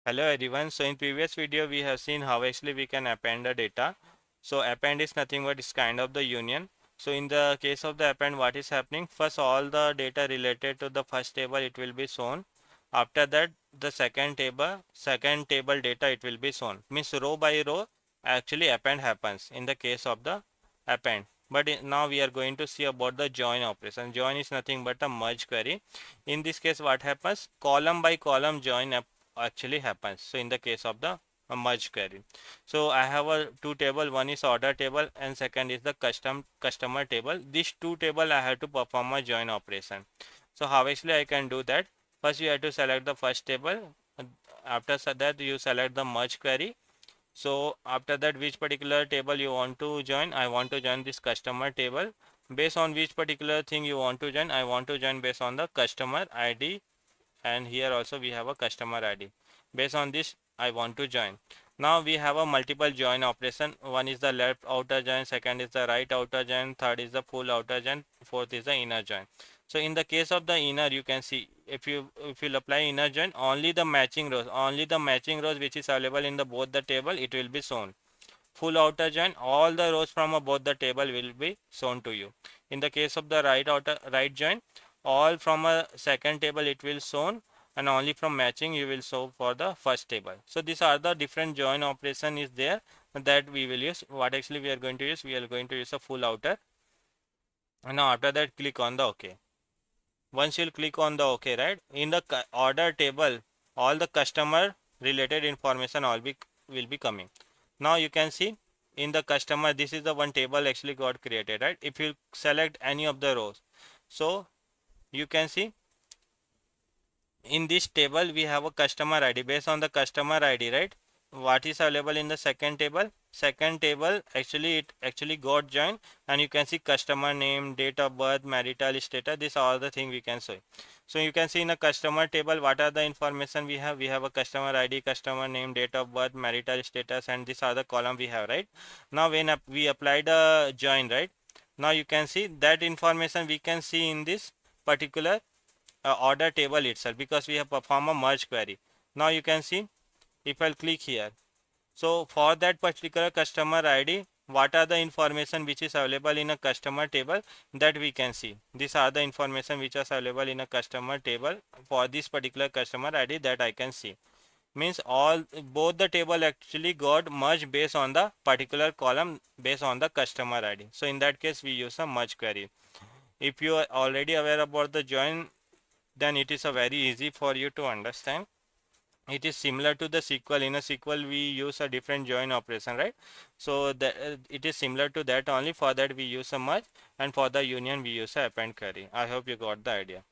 Hello everyone. So in previous video we have seen how actually we can append the data. So append is nothing but it's kind of the union. So in the case of the append, what is happening? First all the data related to the first table it will be shown. After that the second table data it will be shown. Means row by row actually append happens in the case of the append. But now we are going to see about the join operation. Join is nothing but a merge query. In this case what happens? Column by column join actually happens. So in the case of the merge query, so I have a two table, one is order table and second is the customer table. These two table I have to perform a join operation. So how actually I can do that? First you have to select the first table. After that you select the merge query. So after that, which particular table you want to join? I want to join this customer table. Based on which particular thing you want to join? I want to join based on the customer ID, and here also we have a customer ID. Based on this I want to join. Now we have a multiple join operation. One is the left outer join, second is the right outer join, third is the full outer join, fourth is the inner join. So in the case of the inner, you can see if you apply inner join, only the matching rows which is available in the both the table it will be shown. Full outer join, all the rows from both the table will be shown to you. In the case of the right join, all from a second table it will shown, and only from matching you will show for the first table. So these are the different join operation is there that we will use. What actually we are going to use? We are going to use a full outer. And now after that click on the OK. Once you'll click on the OK, right, in the order table all the customer related information all will be coming. Now you can see in the customer, this is the one table actually got created, right? If you select any of the rows, so you can see in this table we have a customer ID. Based on the customer ID, right, what is available in the second table actually it actually got joined, and you can see customer name, date of birth, marital status. These are all the thing we can see. So you can see in a customer table what are the information we have a customer ID, customer name, date of birth, marital status, and these are the column we have, right? Now when we apply the join, right, now you can see that information we can see in this particular order table itself, because we have performed a merge query. Now you can see if I'll click here, so for that particular customer ID, what are the information which is available in a customer table, that we can see. These are the information which is available in a customer table for this particular customer ID that I can see. Means all both the table actually got merged based on the particular column based on the customer ID. So in that case we use a merge query. If you are already aware about the join, then it is a very easy for you to understand. It is similar to the SQL. In a SQL we use a different join operation, right? So it is similar to that. Only for that we use a merge, and for the union we use a append query. I hope you got the idea.